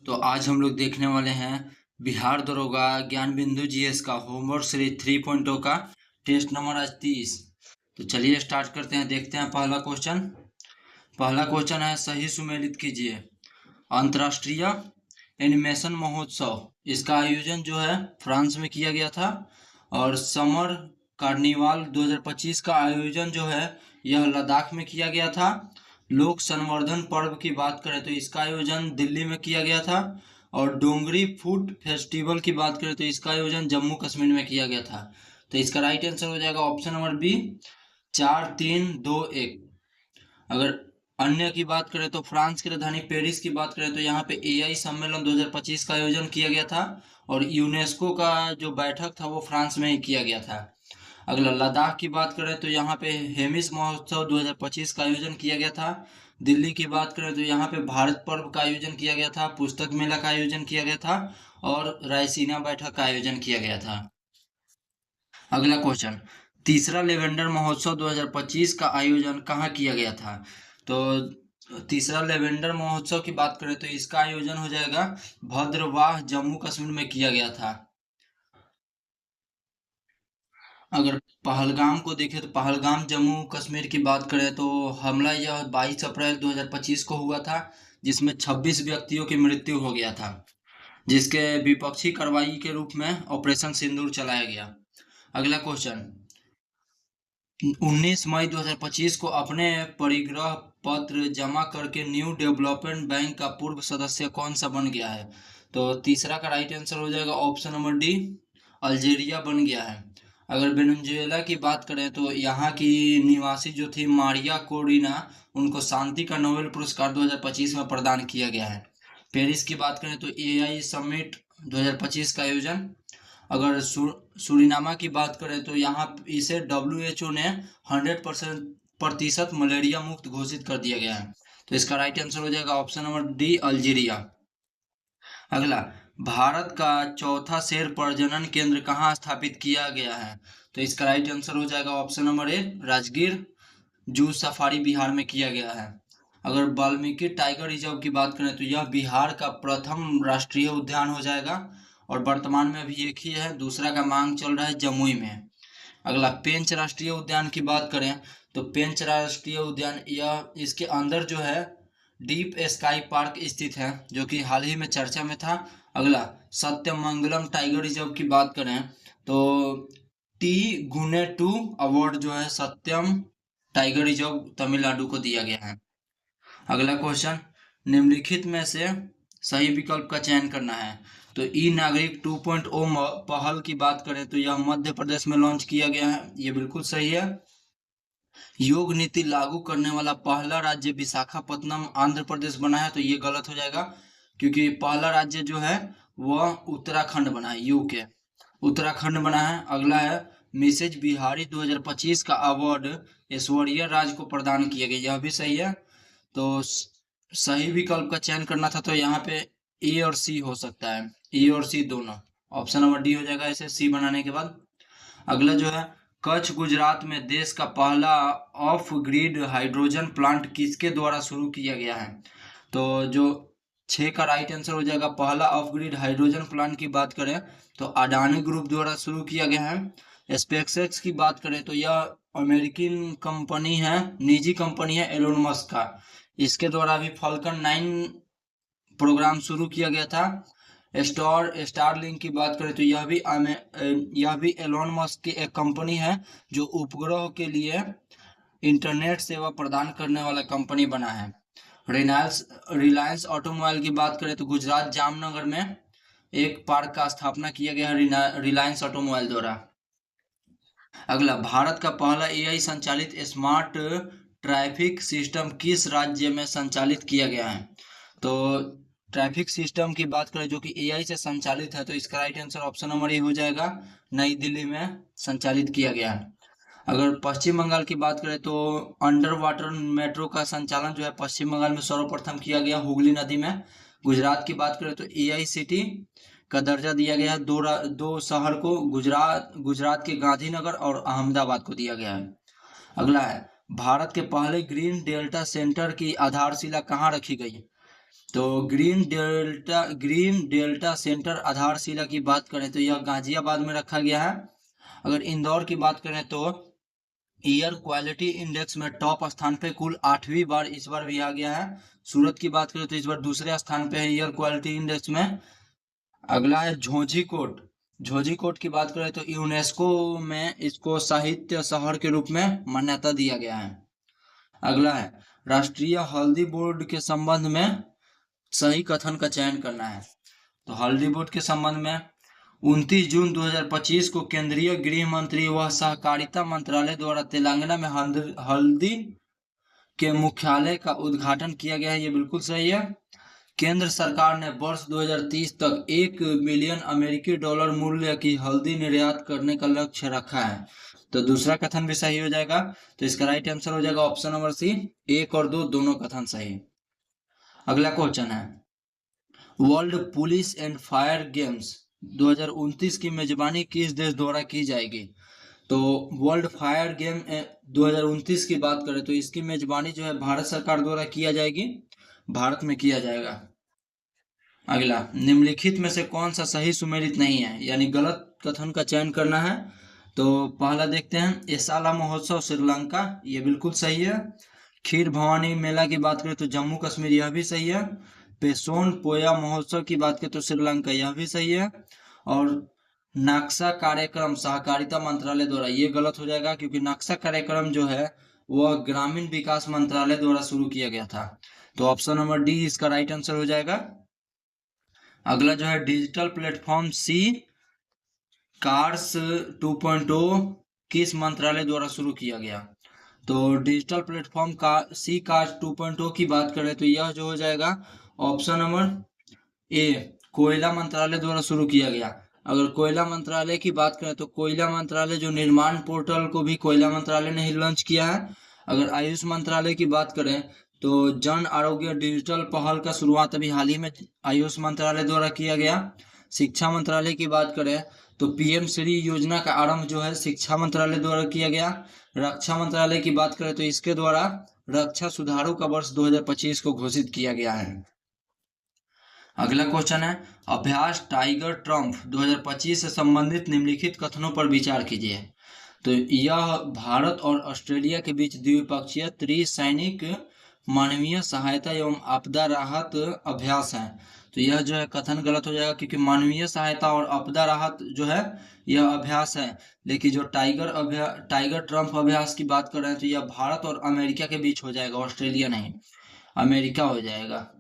तो आज हम लोग देखने वाले हैं बिहार दरोगा ज्ञान बिंदु जीएस का होमवर्क सीरीज 3.0 का टेस्ट नंबर आज 30। तो चलिए स्टार्ट करते हैं। देखते हैं पहला क्वेश्चन है, सही सुमेलित कीजिए। अंतर्राष्ट्रीय एनिमेशन महोत्सव इसका आयोजन जो है फ्रांस में किया गया था, और समर कार्निवाल 2025 का आयोजन जो है यह लद्दाख में किया गया था। लोक संवर्धन पर्व की बात करें तो इसका आयोजन दिल्ली में किया गया था, और डोंगरी फूड फेस्टिवल की बात करें तो इसका आयोजन जम्मू कश्मीर में किया गया था। तो इसका राइट आंसर हो जाएगा ऑप्शन नंबर बी, 4-3-2-1। अगर अन्य की बात करें तो फ्रांस की राजधानी पेरिस की बात करें तो यहाँ पे एआई सम्मेलन 2025 का आयोजन किया गया था, और यूनेस्को का जो बैठक था वो फ्रांस में ही किया गया था। अगला लद्दाख की बात करें तो यहाँ पे हेमिस महोत्सव 2025 का आयोजन किया गया था। दिल्ली की बात करें तो यहाँ पे भारत पर्व का आयोजन किया गया था, पुस्तक मेला का आयोजन किया गया था, और रायसीना बैठक का आयोजन किया गया था। अगला क्वेश्चन, तीसरा लेवेंडर महोत्सव 2025 का आयोजन कहाँ किया गया था? तो तीसरा लेवेंडर महोत्सव की बात करें तो इसका आयोजन हो जाएगा भद्रवाह जम्मू कश्मीर में किया गया था। अगर पहलगाम को देखें तो पहलगाम जम्मू कश्मीर की बात करें तो हमला यह 22 अप्रैल 2025 को हुआ था, जिसमें 26 व्यक्तियों की मृत्यु हो गया था, जिसके विपक्षी कार्रवाई के रूप में ऑपरेशन सिंदूर चलाया गया। अगला क्वेश्चन, 19 मई 2025 को अपने परिग्रह पत्र जमा करके न्यू डेवलपमेंट बैंक का पूर्व सदस्य कौन सा बन गया है? तो तीसरा का राइट आंसर हो जाएगा ऑप्शन नंबर डी, अल्जीरिया बन गया है। अगर वेनेजुएला की बात करें तो यहाँ की निवासी जो थी मारिया कोरिना, उनको शांति का नोबेल पुरस्कार 2025 में प्रदान किया गया है। पेरिस की बात करें तो एआई समिट 2025 का आयोजन। अगर सूरीनामा की बात करें तो यहाँ इसे डब्ल्यूएचओ ने 100% मलेरिया मुक्त घोषित कर दिया गया है। तो इसका राइट आंसर हो जाएगा ऑप्शन नंबर डी, अल्जीरिया। अगला, भारत का चौथा शेर प्रजनन केंद्र कहाँ स्थापित किया गया है? तो इसका राइट आंसर हो जाएगा option number A, Rajgir zoo safari Bihar में किया गया है। अगर वाल्मीकि टाइगर रिजर्व की बात करें तो यह बिहार का प्रथम राष्ट्रीय उद्यान हो जाएगा, और वर्तमान में अभी एक ही है, दूसरा का मांग चल रहा है जमुई में। अगला, पेंच राष्ट्रीय उद्यान की बात करें तो पेंच राष्ट्रीय उद्यान यह इसके अंदर जो है डीप स्काई पार्क स्थित है, जो कि हाल ही में चर्चा में था। अगला, सत्यमंगलम टाइगर रिजर्व की बात करें तो टी गुने टू अवार्ड जो है सत्यम टाइगर रिजर्व तमिलनाडु को दिया गया है। अगला क्वेश्चन, निम्नलिखित में से सही विकल्प का चयन करना है। तो ई नागरिक 2.0 पहल की बात करें तो यह मध्य प्रदेश में लॉन्च किया गया है, ये बिल्कुल सही है। योग नीति लागू करने वाला पहला राज्य विशाखापत्तनम आंध्र प्रदेश बना है, तो ये गलत हो जाएगा, क्योंकि पहला राज्य जो है वह उत्तराखंड बना है, यूके उत्तराखंड बना है। अगला है, मिसेज बिहारी 2025 का अवार्ड ऐश्वर्या राज को प्रदान किया गया, यह भी सही है। तो सही विकल्प का चयन करना था, तो यहाँ पे ए और सी हो सकता है, ए और सी दोनों। ऑप्शन नंबर डी हो जाएगा ऐसे सी बनाने के बाद। अगला जो है, कच्छ गुजरात में देश का पहला ऑफ ग्रिड हाइड्रोजन प्लांट किसके द्वारा शुरू किया गया है? तो जो 6 का राइट आंसर हो जाएगा, पहला ऑफ ग्रिड हाइड्रोजन प्लांट की बात करें तो अडानी ग्रुप द्वारा शुरू किया गया है। स्पेसएक्स की बात करें तो यह अमेरिकन कंपनी है, निजी कंपनी है एलोन मस्क का, इसके द्वारा भी फाल्कन 9 प्रोग्राम शुरू किया गया था। स्टारलिंक की बात करें तो यह भी एलोन मस्क की एक कंपनी है, जो उपग्रह के लिए इंटरनेट सेवा प्रदान करने वाला कंपनी बना है। रिलायंस ऑटोमोबाइल की बात करें तो गुजरात जामनगर में एक पार्क का स्थापना किया गया है रिलायंस ऑटोमोबाइल द्वारा। अगला, भारत का पहला एआई संचालित स्मार्ट ट्रैफिक सिस्टम किस राज्य में संचालित किया गया है? तो ट्रैफिक सिस्टम की बात करें जो कि एआई से संचालित है, तो इसका right answer option number A हो जाएगा, नई दिल्ली में संचालित किया गया है। अगर पश्चिम बंगाल की बात करें तो अंडर वाटर मेट्रो का संचालन जो है पश्चिम बंगाल में सर्वप्रथम किया गया, हुगली नदी में। गुजरात की बात करें तो एआई सिटी का दर्जा दिया गया है, दो शहर को, गुजरात के गांधीनगर और अहमदाबाद को दिया गया है। अगला है, भारत के पहले ग्रीन डेल्टा सेंटर की आधारशिला कहाँ रखी गई? तो ग्रीन डेल्टा सेंटर आधारशिला की बात करें तो यह गाजियाबाद में रखा गया है। अगर इंदौर की बात करें तो एयर क्वालिटी इंडेक्स में टॉप स्थान पे कुल 8वीं बार इस बार भी आ गया है। सूरत की बात करें तो इस बार दूसरे स्थान पे है एयर क्वालिटी इंडेक्स में। अगला है झोझीकोट। झोझीकोट की बात करें तो यूनेस्को में इसको साहित्य शहर के रूप में मान्यता दिया गया है। अगला है राष्ट्रीय हल्दी बोर्ड के संबंध में सही कथन का चयन करना है। तो हल्दी बोर्ड के संबंध में 29 जून 2025 को केंद्रीय गृह मंत्री व सहकारिता मंत्रालय द्वारा तेलंगाना में हल्दी के मुख्यालय का उद्घाटन किया गया है। ये बिल्कुल सही है। केंद्र सरकार ने वर्ष 2030 तक 1 बिलियन अमेरिकी डॉलर मूल्य की हल्दी निर्यात करने का लक्ष्य रखा है। तो दूसरा कथन भी सही हो जाएगा। तो इसका राइट आंसर हो जाएगा ऑप्शन नंबर सी, 1 और 2 दोनों कथन सही। अगला क्वेश्चन है world police and fire games 2029 की मेजबानी किस देश द्वारा की जाएगी। तो वर्ल्ड फायर गेम 2029 की बात करें तो इसकी मेजबानी जो है भारत सरकार द्वारा किया जाएगी, भारत में किया जाएगा। अगला निम्नलिखित में से कौन सा सही सुमेलित नहीं है, यानी गलत कथन का चयन करना है। तो पहला देखते हैं एसाला महोत्सव श्रीलंका, ये बिल्कुल सही है। खीर भवानी मेला की बात करें तो जम्मू कश्मीर, यह भी सही है। पेसोन पोया महोत्सव की बात करें तो श्रीलंका, यह भी सही है। और नक्शा कार्यक्रम सहकारिता मंत्रालय द्वारा, ये गलत हो जाएगा क्योंकि नक्शा कार्यक्रम जो है वह ग्रामीण विकास मंत्रालय द्वारा शुरू किया गया था। तो ऑप्शन नंबर डी इसका राइट आंसर हो जाएगा। अगला जो है डिजिटल प्लेटफॉर्म सी कार्स 2.0 किस मंत्रालय द्वारा शुरू किया गया। तो डिजिटल प्लेटफॉर्म का सी कार्स 2.0 की बात करें तो यह जो हो जाएगा ऑप्शन नंबर ए कोयला मंत्रालय द्वारा शुरू किया गया। अगर कोयला मंत्रालय की बात करें तो कोयला मंत्रालय जो निर्माण पोर्टल को भी कोयला मंत्रालय ने ही लॉन्च किया है। अगर आयुष मंत्रालय की बात करें तो जन आरोग्य डिजिटल पहल का शुरुआत अभी हाल ही में आयुष मंत्रालय द्वारा किया गया। शिक्षा मंत्रालय की बात करें तो पीएम श्री योजना का आरंभ जो है शिक्षा मंत्रालय द्वारा किया गया। रक्षा मंत्रालय की बात करें तो इसके द्वारा रक्षा सुधारों का वर्ष 2025 को घोषित किया गया है। अगला क्वेश्चन है अभ्यास टाइगर ट्रम्प 2025 से संबंधित निम्नलिखित कथनों पर विचार कीजिए। तो यह भारत और ऑस्ट्रेलिया के बीच द्विपक्षीय त्रिसैनिक मानवीय सहायता एवं आपदा राहत अभ्यास है। तो यह जो है कथन गलत हो जाएगा क्योंकि मानवीय सहायता और आपदा राहत जो है यह अभ्यास है। लेकिन जो टाइगर ट्रम्प अभ्यास की बात कर रहे हैं तो यह भारत और अमेरिका के बीच हो जाएगा, ऑस्ट्रेलिया नहीं, अमेरिका हो जाएगा।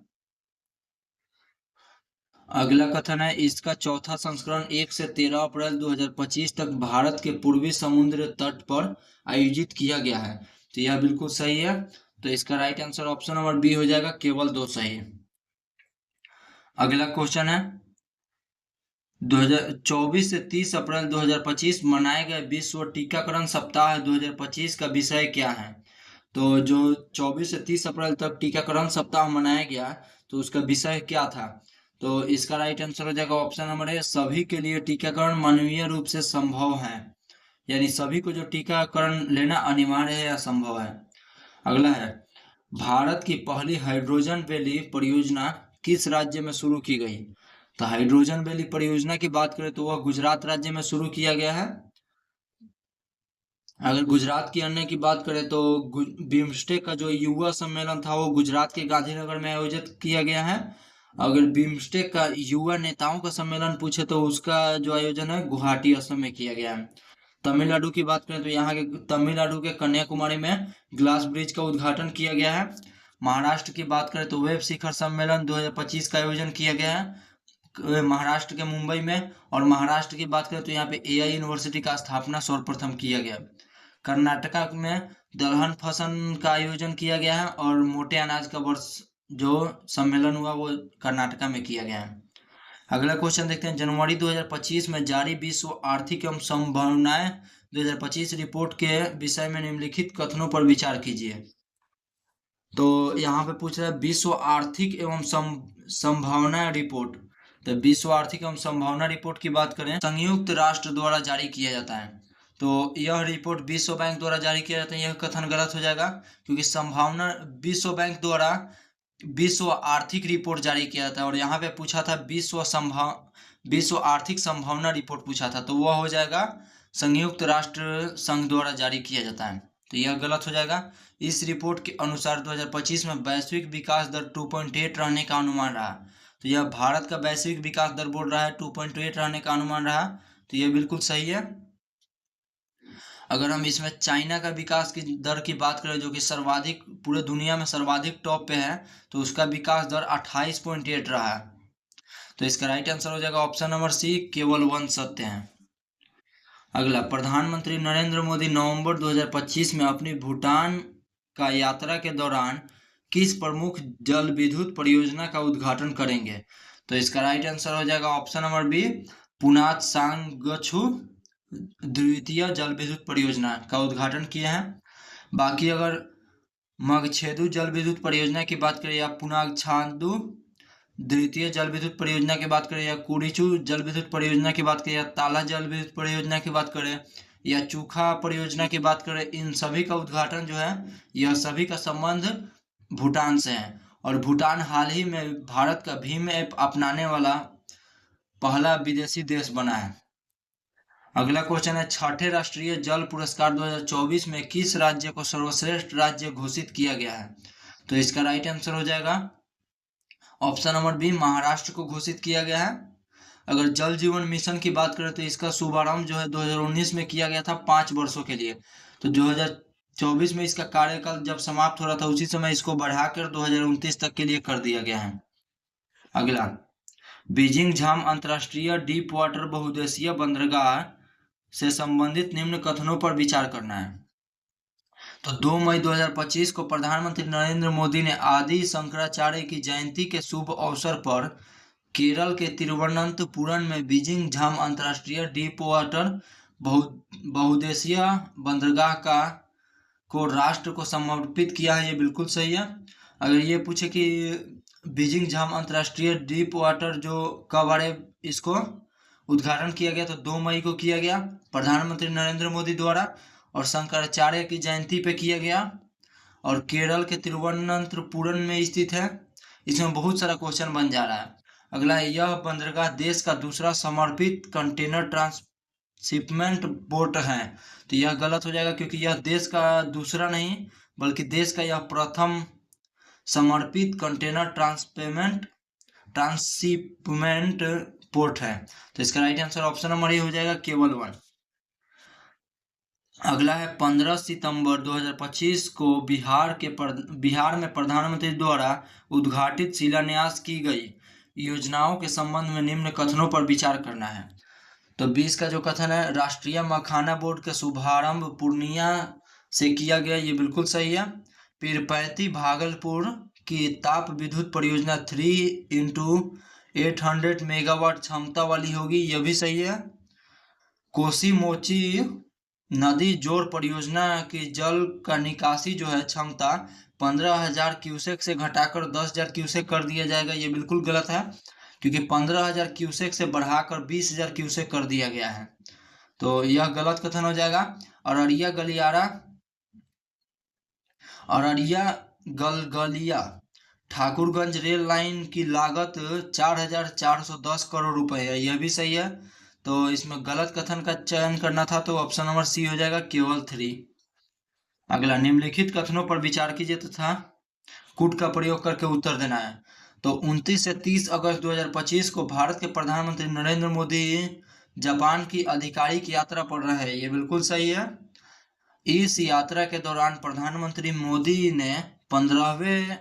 अगला कथन है इसका चौथा संस्करण 1 से 13 अप्रैल 2025 तक भारत के पूर्वी समुद्र तट पर आयोजित किया गया है। तो यह बिल्कुल सही है। तो इसका right answer option number B हो जाएगा, केवल 2 सही। अगला क्वेश्चन है 2024 से 30 अप्रैल 2025 मनाए गए विश्व टीकाकरण सप्ताह 2025 का विषय क्या है। तो जो 24 से 30 अप्रैल तक टीकाकरण सप्ताह मनाया गया तो उसका विषय क्या था। तो इसका राइट आंसर हो जाएगा ऑप्शन नंबर ए सभी के लिए टीकाकरण मानवीय रूप से संभव है, यानी सभी को जो टीकाकरण लेना अनिवार्य है या संभव है। अगला है भारत की पहली हाइड्रोजन वैली परियोजना किस राज्य में शुरू की गई। तो हाइड्रोजन वैली परियोजना की बात करें तो वह गुजरात राज्य में शुरू किया गया है। अगर गुजरात की अन्य की बात करें तो बिम्स्टेक का जो युवा सम्मेलन था वो गुजरात के गांधीनगर में आयोजित किया गया है। अगर बिम्स्टेक का युवा नेताओं का सम्मेलन पूछे तो उसका जो आयोजन है गुवाहाटी असम में किया गया है। तमिलनाडु की बात करें तो यहाँ के तमिलनाडु के कन्याकुमारी में ग्लास ब्रिज का उद्घाटन किया गया है। महाराष्ट्र की बात करें तो वेब शिखर सम्मेलन 2025 का आयोजन किया गया है महाराष्ट्र के मुंबई में। और महाराष्ट्र की बात करें तो यहाँ पे एआई यूनिवर्सिटी का स्थापना सर्वप्रथम किया गया। कर्नाटका में दलहन फसल का आयोजन किया गया है और मोटे अनाज का वर्ष जो सम्मेलन हुआ वो कर्नाटका में किया गया है। अगला क्वेश्चन देखते हैं जनवरी 2025 में जारी विश्व आर्थिक एवं संभावनाएं 2025 रिपोर्ट के विषय में निम्नलिखित कथनों पर विचार कीजिए। तो यहाँ पे पूछ रहा है विश्व आर्थिक एवं संभावना रिपोर्ट। तो विश्व आर्थिक एवं संभावना रिपोर्ट की बात करें संयुक्त राष्ट्र द्वारा जारी किया जाता है। तो यह रिपोर्ट विश्व बैंक द्वारा जारी किया जाता है, यह कथन गलत हो जाएगा क्योंकि संभावना विश्व बैंक द्वारा विश्व आर्थिक रिपोर्ट जारी किया था, और यहाँ पे पूछा था विश्व आर्थिक संभावना रिपोर्ट पूछा था, तो वह हो जाएगा संयुक्त राष्ट्र संघ द्वारा जारी किया जाता है, तो यह गलत हो जाएगा। इस रिपोर्ट के अनुसार 2025 में वैश्विक विकास दर 2.8 रहने का अनुमान रहा, तो यह भारत का वैश्विक विकास दर बोल रहा है 2.8 रहने का अनुमान रहा, तो यह बिल्कुल सही है। अगर हम इसमें चाइना का विकास की दर की बात करें, जो कि सर्वाधिक पूरे दुनिया में सर्वाधिक टॉप पे है, तो उसका विकास दर 28.8 रहा है, तो इसका राइट आंसर हो जाएगा ऑप्शन नंबर सी, केवल 1 सत्य है। अगला, प्रधानमंत्री नरेंद्र मोदी नवंबर 2025 में अपनी भूटान का यात्रा के दौरान किस प्रमुख जल विद्युत परियोजना का उद्घाटन करेंगे, तो इसका राइट आंसर हो जाएगा ऑप्शन नंबर बी, पुनात सांगछू द्वितीय जल विद्युत परियोजना का उद्घाटन किए हैं। बाकी अगर मगछेदु जल विद्युत परियोजना की बात करें, या पुनागछादु द्वितीय जल विद्युत परियोजना की बात करें, या कुरीचू जल विद्युत परियोजना की बात करें, या ताला जल विद्युत परियोजना की बात करें, या चूखा परियोजना की बात करें, इन सभी का उद्घाटन जो है, यह सभी का संबंध भूटान से है, और भूटान हाल ही में भारत का भीम ऐप अपनाने वाला पहला विदेशी देश बना है। अगला क्वेश्चन है, छठे राष्ट्रीय जल पुरस्कार 2024 में किस राज्य को सर्वश्रेष्ठ राज्य घोषित किया गया है, तो इसका राइट आंसर हो जाएगा ऑप्शन नंबर बी, महाराष्ट्र को घोषित किया गया है। अगर जल जीवन मिशन की बात करें, तो इसका शुभारंभ जो है 2019 में किया गया था 5 वर्षों के लिए, तो 2024 में इसका कार्यकाल जब समाप्त हो रहा था, उसी समय इसको बढ़ाकर 2029 तक के लिए कर दिया गया है। अगला, बीजिंग झाम अंतर्राष्ट्रीय डीप वाटर बहुउद्देशीय बंदरगाह से संबंधित निम्न कथनों पर विचार करना है। तो 2 मई 2025 को प्रधानमंत्री नरेंद्र मोदी ने आदि शंकराचार्य की जयंती के शुभ अवसर पर केरल के तिरुवनंतपुरम में बीजिंग झाम अंतर्राष्ट्रीय डीप वाटर बहुउद्देशीय बंदरगाह को राष्ट्र को समर्पित किया है, ये बिल्कुल सही है। अगर ये पूछे कि बीजिंग झाम अंतर्राष्ट्रीय डीप वाटर जो कब इसको उद्घाटन किया गया, तो 2 मई को किया गया प्रधानमंत्री नरेंद्र मोदी द्वारा, और शंकराचार्य की जयंती पे किया गया, और केरल के तिरुवनंतपुरम में स्थित है। इसमें बहुत सारा क्वेश्चन बन जा रहा है। अगला, यह बंदरगाह देश का दूसरा समर्पित कंटेनर ट्रांसशिपमेंट पोर्ट है, तो यह गलत हो जाएगा, क्योंकि यह देश का दूसरा नहीं बल्कि देश का यह प्रथम समर्पित कंटेनर ट्रांसशिपमेंट पोर्ट है, तो इसका right answer option number A हो जाएगा, केवल 1। अगला है, 15 सितंबर 2025 को बिहार में प्रधानमंत्री द्वारा उद्घाटित शिलान्यास की गई योजनाओं के संबंध में निम्न कथनों पर विचार करना है। तो 20 का जो कथन है, राष्ट्रीय मखाना बोर्ड का शुभारंभ पूर्णिया से किया गया, ये बिल्कुल सही है। पीरपैंती भागलपुर की ताप विद्युत परियोजना 3x800 मेगावाट क्षमता वाली होगी, यह भी सही है। कोसी मोची नदी जोड़ परियोजना की जल का निकासी जो है क्षमता 15,000 क्यूसेक से घटाकर 10,000 क्यूसेक कर दिया जाएगा, ये बिल्कुल गलत है, क्योंकि 15,000 क्यूसेक से बढ़ाकर 20,000 क्यूसेक कर दिया गया है, तो यह गलत कथन हो जाएगा। अररिया गलगलिया ठाकुरगंज रेल लाइन की लागत 4,410 करोड़ रुपए है, यह भी सही है, तो इसमें गलत कथन का चयन करना था, तो ऑप्शन नंबर सी हो जाएगा, केवल 3। अगला, निम्नलिखित कथनों पर विचार कीजिए तथा कूट का प्रयोग करके उत्तर देना है। तो 29 से 30 अगस्त 2025 को भारत के प्रधानमंत्री नरेंद्र मोदी जापान की आधिकारिक यात्रा पर रहे, ये बिल्कुल सही है। इस यात्रा के दौरान प्रधानमंत्री मोदी ने 15वें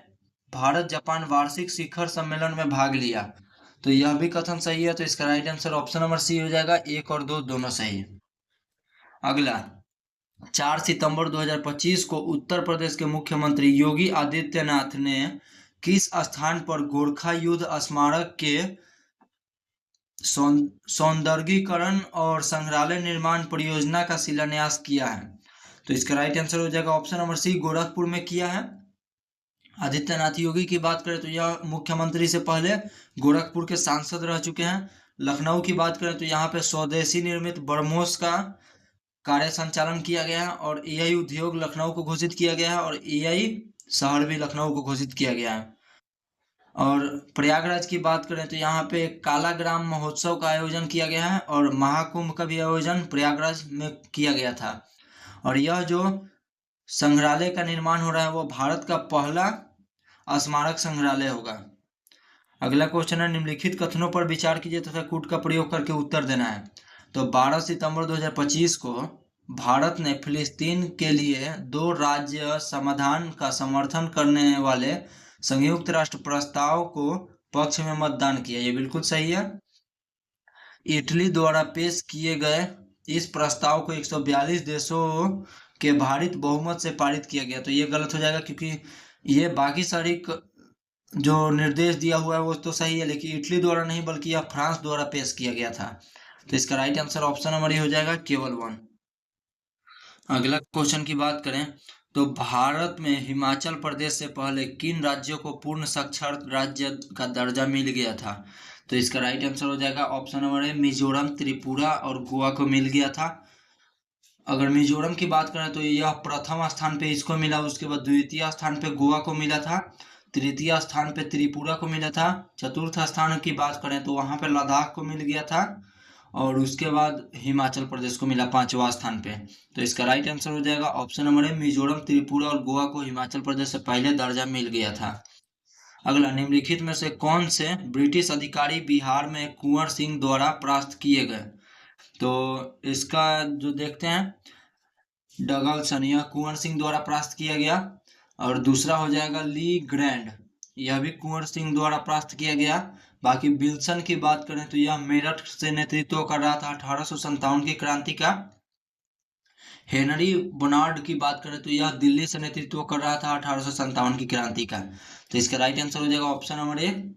भारत जापान वार्षिक शिखर सम्मेलन में भाग लिया, तो यह भी कथन सही है, तो इसका right answer option number C हो जाएगा, 1 और 2 दोनों सही है। अगला, 4 सितंबर 2025 को उत्तर प्रदेश के मुख्यमंत्री योगी आदित्यनाथ ने किस स्थान पर गोरखा युद्ध स्मारक के सौंदर्यीकरण और संग्रहालय निर्माण परियोजना का शिलान्यास किया है, तो इसका राइट आंसर हो जाएगा ऑप्शन नंबर सी, गोरखपुर में किया है। आदित्यनाथ योगी की बात करें तो यह मुख्यमंत्री से पहले गोरखपुर के सांसद रह चुके हैं। लखनऊ की बात करें तो यहाँ पे स्वदेशी निर्मित ब्रह्मोस का कार्य संचालन किया गया है, और एआई उद्योग लखनऊ को घोषित किया गया है, और एआई शहर भी लखनऊ को घोषित किया गया है। और प्रयागराज की बात करें तो यहाँ पे काला ग्राम महोत्सव का आयोजन किया गया है और महाकुंभ का भी आयोजन प्रयागराज में किया गया था। और यह जो संग्रहालय का निर्माण हो रहा है वो भारत का पहला स्मारक संग्रहालय होगा। अगला क्वेश्चन है, निम्नलिखित कथनों पर विचार कीजिए तथा कूट का प्रयोग करके उत्तर देना है। तो 12 सितंबर 2025 को भारत ने फिलिस्तीन के लिए 2 राज्य समाधान का समर्थन करने वाले संयुक्त राष्ट्र प्रस्ताव को पक्ष में मतदान किया। ये बिल्कुल सही है। इटली द्वारा पेश किए गए इस प्रस्ताव को 142 देशों के भारित बहुमत से पारित किया गया। तो ये गलत हो जाएगा क्योंकि ये बाकी सारी जो निर्देश दिया हुआ है वो तो सही है, लेकिन इटली द्वारा नहीं बल्कि यह फ्रांस द्वारा पेश किया गया था। तो इसका right answer option number A हो जाएगा, केवल 1। अगला क्वेश्चन की बात करें तो भारत में हिमाचल प्रदेश से पहले किन राज्यों को पूर्ण साक्षर राज्य का दर्जा मिल गया था? तो इसका राइट आंसर हो जाएगा option number A, Mizoram, Tripura और गोवा को मिल गया था। अगर मिजोरम की बात करें तो यह प्रथम स्थान पे इसको मिला, उसके बाद द्वितीय स्थान पे गोवा को मिला था, तृतीय स्थान पे त्रिपुरा को मिला था, चतुर्थ स्थान की बात करें तो वहां पे लद्दाख को मिल गया था और उसके बाद हिमाचल प्रदेश को मिला 5वां स्थान पे। तो इसका राइट आंसर हो जाएगा option number A, Mizoram, Tripura और गोवा को हिमाचल प्रदेश से पहले दर्जा मिल गया था। अगला, निम्नलिखित में से कौन से ब्रिटिश अधिकारी बिहार में कुंवर सिंह द्वारा परास्त किए गए? तो इसका जो देखते हैं, डगलसन, यह कुंवर सिंह द्वारा परास्त किया गया। और दूसरा हो जाएगा ली ग्रैंड, यह भी कुंवर सिंह द्वारा परास्त किया गया। बाकी विल्सन की बात करें तो यह मेरठ से नेतृत्व कर रहा था 1857 की क्रांति का। हेनरी बोनार्ड की बात करें तो यह दिल्ली से नेतृत्व कर रहा था 1857 की क्रांति का। तो इसका राइट आंसर हो जाएगा option number A,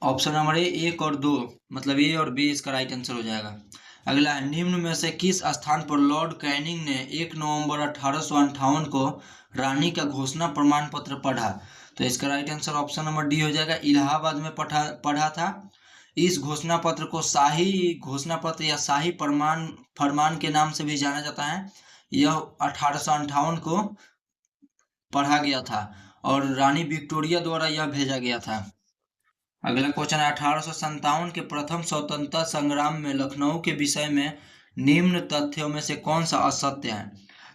option number A 1 और 2, मतलब ए और बी इसका राइट आंसर हो जाएगा। अगला है, निम्न में से किस स्थान पर लॉर्ड कैनिंग ने 1 नवंबर 1858 को रानी का घोषणा प्रमाण पत्र पढ़ा? तो इसका right answer option number D हो जाएगा, इलाहाबाद में पढ़ा था। इस घोषणा पत्र को शाही घोषणा पत्र या शाही फरमान के नाम से भी जाना जाता है। यह 1858 को पढ़ा गया था और रानी विक्टोरिया द्वारा यह भेजा गया था। अगला क्वेश्चन है, 1857 के प्रथम स्वतंत्रता संग्राम में लखनऊ के विषय में निम्न तथ्यों में से कौन सा असत्य है?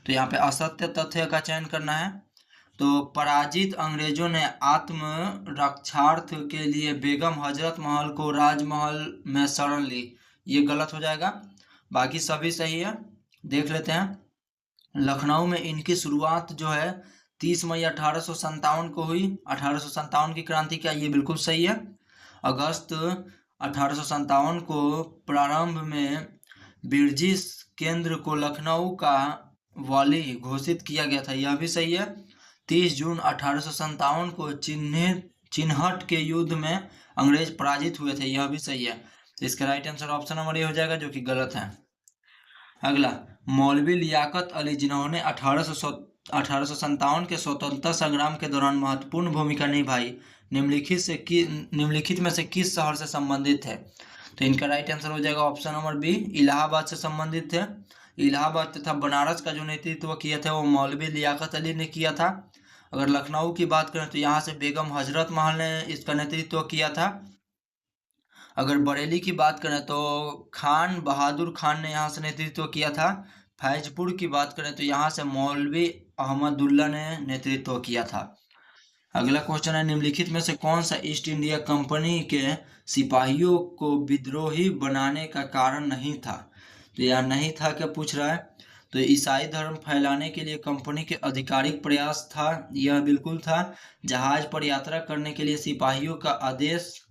तो यहाँ पे असत्य तथ्य का चयन करना है। तो पराजित अंग्रेजों ने आत्म रक्षार्थ के लिए बेगम हजरत महल को राजमहल में शरण ली, ये गलत हो जाएगा। बाकी सभी सही है, देख लेते हैं। लखनऊ में इनकी शुरुआत जो है 30 मई 1857 को हुई, 1857 की क्रांति का, ये बिल्कुल सही है। अगस्त 1857 को प्रारंभ में ब्रिटिश केंद्र को लखनऊ का वाली घोषित किया गया था, यह भी सही है। 30 जून 1857 को चिन्हट के युद्ध में अंग्रेज पराजित हुए थे, यह भी सही है। तो इसका right answer option number A हो जाएगा, जो कि गलत है। अगला, मौलवी लियाकत अली जिन्होंने 1857 के स्वतंत्रता संग्राम के दौरान महत्वपूर्ण भूमिका निभाई, निम्नलिखित में से किस शहर से संबंधित है? तो इनका राइट आंसर हो जाएगा ऑप्शन नंबर बी, इलाहाबाद से संबंधित थे। इलाहाबाद तथा बनारस का जो नेतृत्व किया था वो मौलवी लियाकत अली ने किया था। अगर लखनऊ की बात करें तो यहाँ से बेगम हजरत महल ने इसका नेतृत्व किया था। अगर बरेली की बात करें तो खान बहादुर खान ने यहाँ से नेतृत्व किया था। फैजपुर की बात करें तो यहाँ से मौलवी अहमदुल्ला ने नेतृत्व किया था। अगला क्वेश्चन है, निम्नलिखित में से कौन सा ईस्ट इंडिया कंपनी के सिपाहियों को विद्रोही बनाने का कारण नहीं था? तो यह नहीं था क्या पूछ रहा है। तो ईसाई धर्म फैलाने के लिए कंपनी के आधिकारिक प्रयास था, यह बिल्कुल था। जहाज पर यात्रा करने के लिए सिपाहियों का आदेश,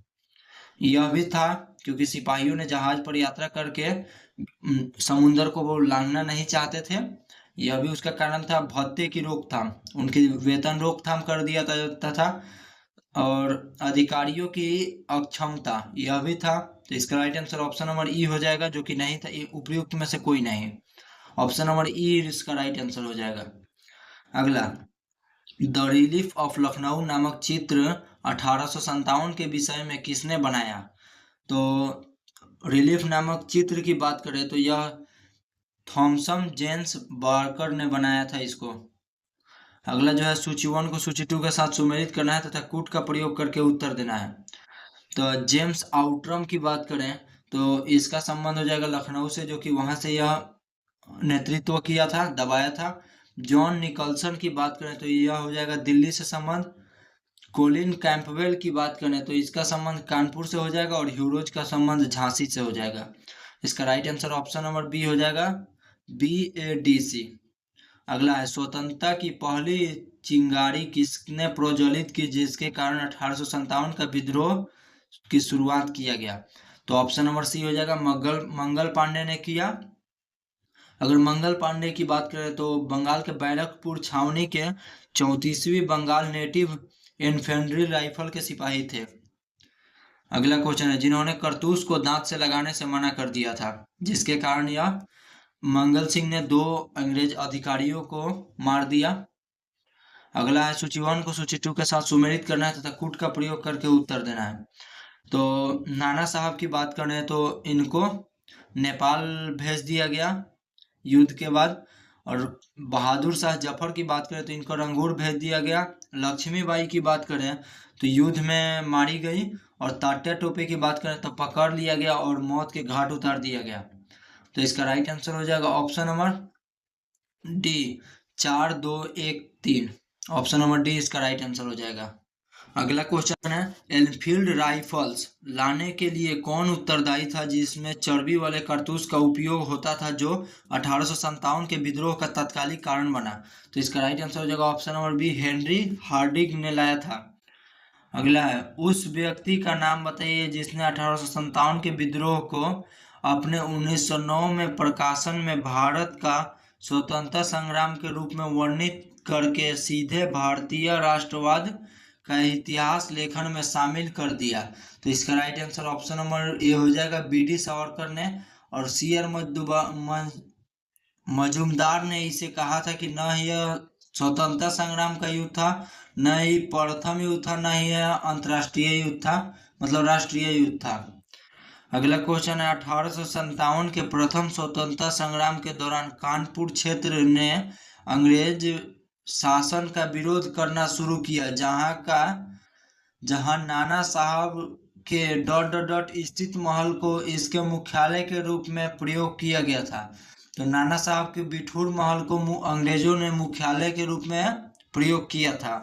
यह भी था, क्योंकि सिपाहियों ने जहाज पर यात्रा करके समुद्र को वो लांघना नहीं चाहते थे, यह भी उसका कारण था। भत्ते की रोकथाम, उनकी वेतन रोकथाम कर दिया जाता था। और अधिकारियों की अक्षमता, यह भी था। तो इसका राइट आंसर ऑप्शन नंबर ई हो जाएगा, जो कि नहीं था, ये उपयुक्त में से कोई नहीं। ऑप्शन नंबर ई इसका राइट आंसर हो जाएगा। अगला, द रिलीफ ऑफ लखनऊ नामक चित्र 1857 के विषय में किसने बनाया? तो रिलीफ नामक चित्र की बात करें तो यह थॉमसन जेम्स बार्कर ने बनाया था इसको। अगला जो है सूची 1 को सूची 2 के साथ सुमेलित करना है तथा कूट का प्रयोग करके उत्तर देना है। तो जेम्स आउट्रम की बात करें तो इसका संबंध हो जाएगा लखनऊ से, जो कि वहां से यह नेतृत्व किया था, दबाया था। जॉन निकल्सन की बात करें तो यह हो जाएगा दिल्ली से संबंध। कोलिन कैंपबेल की बात करें तो इसका संबंध कानपुर से हो जाएगा और ह्यूरोज का संबंध झांसी से हो जाएगा। इसका right answer option number B हो जाएगा, BADC। अगला है स्वतंत्रता की पहली चिंगारी किसने प्रज्वलित की जिसके कारण 1857 का विद्रोह की शुरुआत किया गया? तो ऑप्शन नंबर सी हो जाएगा, मंगल पांडे ने किया। अगर मंगल पांडे की बात करें तो बंगाल के बैरकपुर छावनी के 34वीं बंगाल नेटिव इन्फेंट्री राइफल के सिपाही थे। अगला क्वेश्चन है, जिन्होंने कारतूस को दांत से लगाने से मना कर दिया था, जिसके कारण यह मंगल सिंह ने 2 अंग्रेज अधिकारियों को मार दिया। अगला है सूची 1 को सूची 2 के साथ सुमेलित करना है तथा कूट का प्रयोग करके उत्तर देना है। तो नाना साहब की बात करें तो इनको नेपाल भेज दिया गया युद्ध के बाद। और बहादुर शाह जफर की बात करें तो इनको रंगूर भेज दिया गया। लक्ष्मीबाई की बात करें तो युद्ध में मारी गई। और तात्या टोपे की बात करें तो पकड़ लिया गया और मौत के घाट उतार दिया गया। तो इसका राइट आंसर हो जाएगा option number D, 4 2 1 3। Option number D इसका राइट आंसर हो जाएगा। अगला क्वेश्चन है, एनफील्ड राइफल्स लाने के लिए कौन उत्तरदायी था जिसमें चर्बी वाले कारतूस का उपयोग होता था, जो 1857 के विद्रोह का तत्कालिक कारण बना? तो इसका राइट आंसर हो जाएगा option number B, Henry Harding ने लाया था। अगला है, उस व्यक्ति का नाम बताइए जिसने 1857 के विद्रोह को अपने 1909 में प्रकाशन में भारत का स्वतंत्रता संग्राम के रूप में वर्णित करके सीधे भारतीय राष्ट्रवाद का इतिहास लेखन में शामिल कर दिया? तो इसका right answer option number A हो जाएगा, BD सावरकर ने। और CR मजूमदार ने इसे कहा था कि न ही यह स्वतंत्रता संग्राम का युद्ध था, न ही प्रथम युद्ध था, न ही यह अंतर्राष्ट्रीय युद्ध था, मतलब राष्ट्रीय युद्ध था। अगला क्वेश्चन है, 1857 के प्रथम स्वतंत्रता संग्राम के दौरान कानपुर क्षेत्र ने अंग्रेज शासन का विरोध करना शुरू किया, जहां नाना साहब के ... स्थित महल को इसके मुख्यालय के रूप में प्रयोग किया गया था। तो नाना साहब के बिठूर महल को अंग्रेजों ने मुख्यालय के रूप में प्रयोग किया था।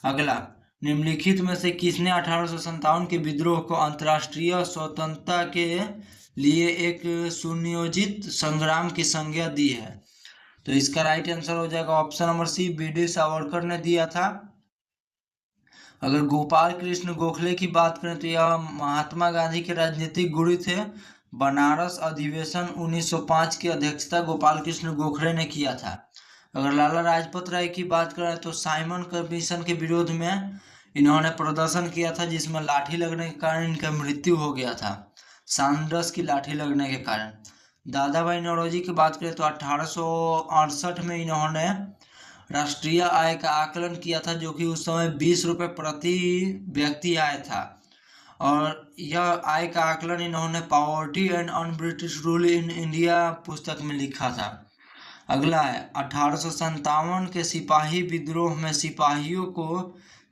अगला, निम्नलिखित में से किसने 1857 के विद्रोह को अंतर्राष्ट्रीय स्वतंत्रता के लिए एक सुनियोजित संग्राम की संज्ञा दी है? तो इसका राइट आंसर हो जाएगा option number C, BD Savarkar ने दिया था। अगर गोपाल कृष्ण गोखले की बात करें तो यह महात्मा गांधी के राजनीतिक गुरु थे। बनारस अधिवेशन 1905 की अध्यक्षता गोपाल कृष्ण गोखले ने किया था। अगर लाला लाजपत राय की बात करें तो साइमन कमीशन के विरोध में इन्होंने प्रदर्शन किया था, जिसमें लाठी लगने के कारण इनका मृत्यु हो गया था, सांडर्स की लाठी लगने के कारण। दादा भाई नौरोजी की बात करें तो 1868 में इन्होंने राष्ट्रीय आय का आकलन किया था, जो कि उस समय 20 रुपये प्रति व्यक्ति आय था। और यह आय का आकलन इन्होंने poverty and un British rule in India पुस्तक में लिखा था। अगला है, 1857 के सिपाही विद्रोह में सिपाहियों को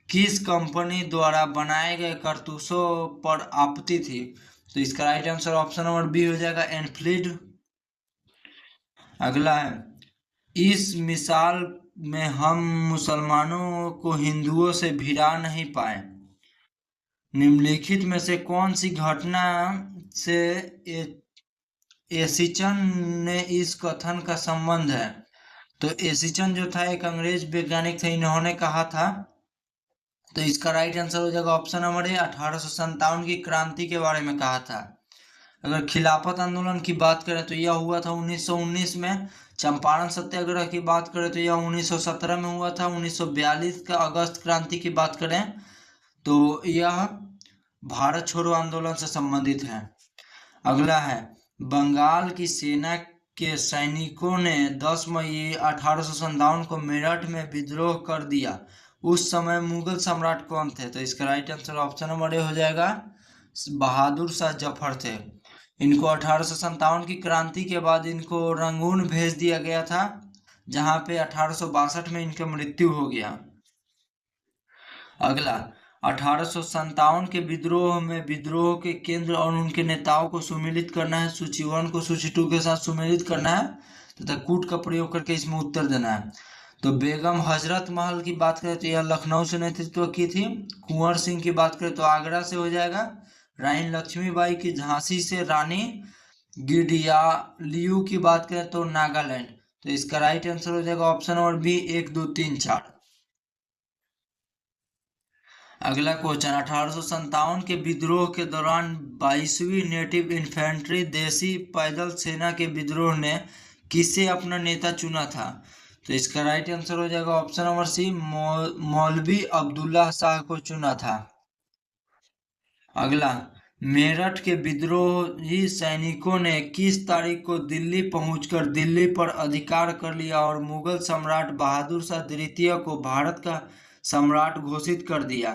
किस कंपनी द्वारा बनाए गए कारतूसों पर आपत्ति थी? तो इसका right answer option number B हो जाएगा, एनफील्ड। अगला है, इस मिसाल में हम मुसलमानों को हिंदुओं से भिड़ा नहीं पाए। निम्नलिखित में से कौन सी घटना से एसिचन ने इस कथन का संबंध है? तो एसिचन जो था एक अंग्रेज वैज्ञानिक थे, इन्होंने कहा था। तो इसका राइट आंसर हो जाएगा ऑप्शन नंबर ए, 1857 की क्रांति के बारे में कहा था। अगर खिलाफत आंदोलन की बात करें तो यह हुआ था 1919 में। चंपारण सत्याग्रह की बात करें तो यह 1917 में हुआ था। 1942 का अगस्त क्रांति की बात करें तो यह भारत छोड़ो आंदोलन से संबंधित है। अगला है, बंगाल की सेना के सैनिकों ने 10 मई 1857 को मेरठ में विद्रोह कर दिया। उस समय मुगल सम्राट कौन थे? तो इसका right answer option number A हो जाएगा, बहादुर शाह जफर थे। इनको 1857 की क्रांति के बाद इनको रंगून भेज दिया गया था, जहां पे 1862 में इनकी मृत्यु हो गया। अगला, 1857 के विद्रोह में विद्रोह के केंद्र और उनके नेताओं को सुमेलित करना है। सूची 1 को सूची 2 के साथ सुमेलित करना है तथा कूट का प्रयोग करके इसमें उत्तर देना है। तो बेगम हजरत महल की बात करें तो यह लखनऊ से नेतृत्व की थी। कुंवर सिंह की बात करें तो आगरा से हो जाएगा। रानी लक्ष्मीबाई की झांसी से। रानी गिडियालियू की बात करें तो नागालैंड। तो इसका राइट आंसर हो जाएगा ऑप्शन नंबर बी, 1 2 3 4। अगला क्वेश्चन, 1857 के विद्रोह के दौरान 22वीं नेटिव इन्फेंट्री देसी पैदल सेना के विद्रोह ने किसे अपना नेता चुना था? तो इसका राइट आंसर हो जाएगा ऑप्शन नंबर सी, मौलवी अब्दुल्ला शाह को चुना था। अगला, मेरठ के विद्रोही सैनिकों ने किस तारीख को दिल्ली पहुंचकर दिल्ली पर अधिकार कर लिया और मुगल सम्राट बहादुर शाह द्वितीय को भारत का सम्राट घोषित कर दिया?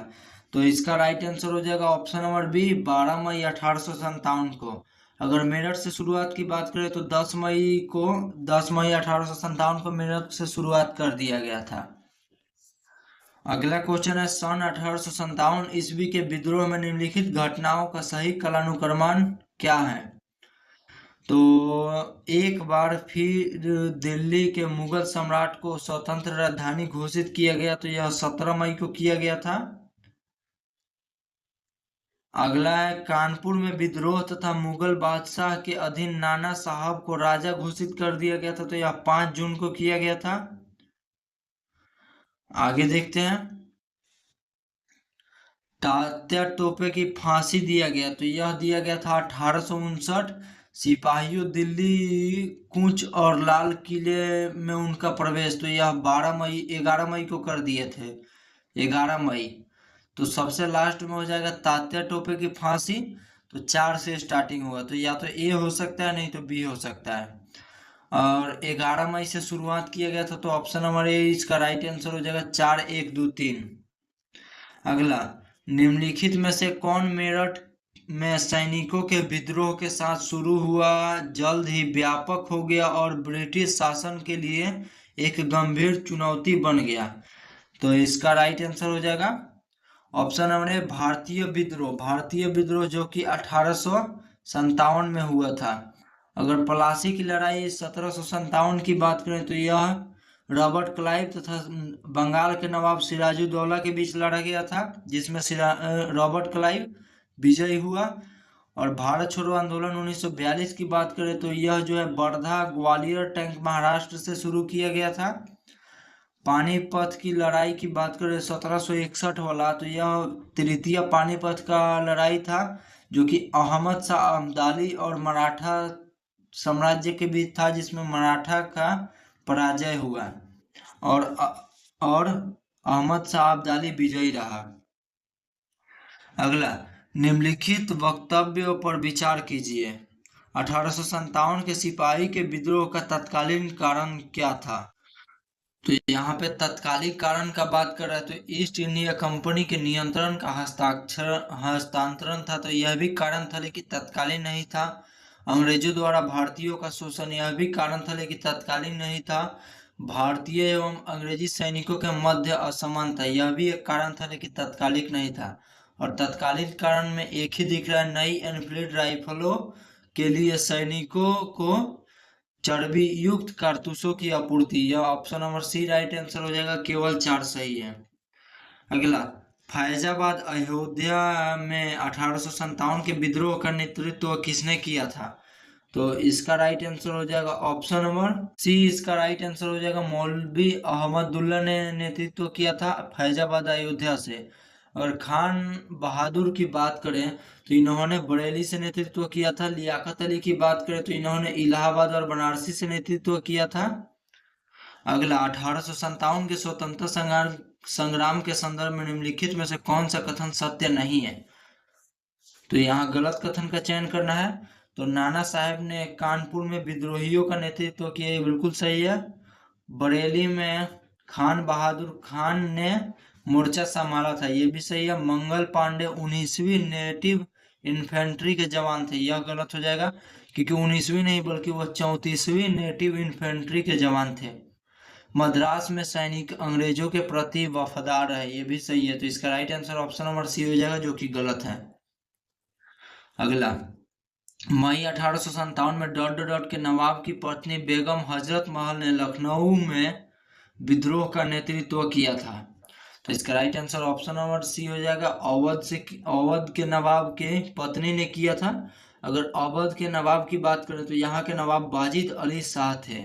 तो इसका राइट आंसर हो जाएगा ऑप्शन नंबर बी, 12 मई 1857 को। अगर मेरठ से शुरुआत की बात करें तो 10 मई 1857 को मेरठ से शुरुआत कर दिया गया था। अगला क्वेश्चन है, सन 1857 ईस्वी के विद्रोह में निम्नलिखित घटनाओं का सही कालानुक्रमण क्या है? तो एक बार फिर दिल्ली के मुगल सम्राट को स्वतंत्र राजधानी घोषित किया गया, तो यह 17 मई को किया गया था। अगला है, कानपुर में विद्रोह तथा मुगल बादशाह के अधीन नाना साहब को राजा घोषित कर दिया गया था, तो यह 5 जून को किया गया था। आगे देखते हैं, तात्या टोपे की फांसी दिया गया, तो यह दिया गया था 1859। सिपाहियों दिल्ली कूच और लाल किले में उनका प्रवेश, तो यह 11 मई को कर दिए थे, 11 मई। तो सबसे लास्ट में हो जाएगा तात्या टोपे की फांसी, तो 4 से स्टार्टिंग हुआ, तो या तो ए हो सकता है, नहीं तो बी हो सकता है। और 11 मई से शुरुआत किया गया था, तो ऑप्शन नंबर ए इसका राइट आंसर हो जाएगा, 4 1 2 3। अगला, निम्नलिखित में से कौन मेरठ में सैनिकों के विद्रोह के साथ शुरू हुआ जल्द ही व्यापक हो गया और ब्रिटिश शासन के लिए एक गंभीर चुनौती बन गया? तो इसका राइट आंसर हो जाएगा ऑप्शन नंबर ए, भारतीय विद्रोह। भारतीय विद्रोह जो कि 1857 में हुआ था। अगर प्लासी की लड़ाई 1757 की बात करें तो यह रॉबर्ट क्लाइव तथा बंगाल के नवाब सिराजुद्दौला के बीच लड़ा गया था, जिसमें रॉबर्ट क्लाइव विजयी हुआ। और भारत छोड़ो आंदोलन 1942 की बात करें तो यह जो है वर्धा ग्वालियर टैंक महाराष्ट्र से शुरू किया गया था। पानीपत की लड़ाई की बात करें 1761 वाला, तो यह तृतीय पानीपत का लड़ाई था, जो कि अहमद शाह अब्दाली और मराठा साम्राज्य के बीच था, जिसमें मराठा का पराजय हुआ और अहमद शाह अब्दाली विजयी रहा। अगला, निम्नलिखित वक्तव्यों पर विचार कीजिए। 1857 के सिपाही के विद्रोह का तत्कालीन कारण क्या था? तो यहाँ पे तत्कालिक कारण का बात कर रहा है, तो ईस्ट इंडिया कंपनी के नियंत्रण का हस्तांतरण था, तो यह भी कारण था, लेकिन तत्कालीन नहीं था। अंग्रेजों द्वारा भारतीयों का शोषण, यह भी कारण था, लेकिन तत्कालीन नहीं था। भारतीय एवं अंग्रेजी सैनिकों के मध्य असमानता, यह भी एक कारण था, लेकिन तत्कालिक नहीं था। और तत्कालीन कारण में एक ही दिख रहा है, नई एनफील्ड राइफलों के लिए सैनिकों को चर्बी युक्त कारतूसों की आपूर्ति, यह option number C right answer हो जाएगा, केवल 4 सही है। अगला, फैजाबाद अयोध्या में 1857 के विद्रोह का नेतृत्व किसने किया था? तो इसका राइट आंसर हो जाएगा ऑप्शन नंबर सी, इसका राइट आंसर हो जाएगा मौलवी अहमदुल्ला ने नेतृत्व किया था फैजाबाद अयोध्या से। अगर खान बहादुर की बात करें तो इन्होंने बरेली से नेतृत्व किया था। लियाकत अली की बात करें तो इन्होंने इलाहाबाद और बनारसी से नेतृत्व किया था। अगला, 1857 के स्वतंत्रता संग्राम के संदर्भ में निम्नलिखित में से कौन सा कथन सत्य नहीं है? तो यहाँ गलत कथन का चयन करना है। तो नाना साहब ने कानपुर में विद्रोहियों का नेतृत्व किया, ये बिल्कुल सही है। बरेली में खान बहादुर खान ने मोर्चा संभाला था, ये भी सही है। मंगल पांडे 19वीं नेटिव इन्फेंट्री के जवान थे, यह गलत हो जाएगा, क्योंकि 19वीं नहीं बल्कि वह 34वीं नेटिव इन्फेंट्री के जवान थे। मद्रास में सैनिक अंग्रेजों के प्रति वफादार रहे, ये भी सही है। तो इसका right answer option number C हो जाएगा, जो कि गलत है। अगला, मई 1857 में डॉट डॉट डॉट के नवाब की पत्नी बेगम हजरत महल ने लखनऊ में विद्रोह का नेतृत्व किया था। तो इसका right answer option number C हो जाएगा, अवध के नवाब के पत्नी ने किया था। अगर अवध के नवाब की बात करें तो यहाँ के नवाब वाजिद अली शाह थे।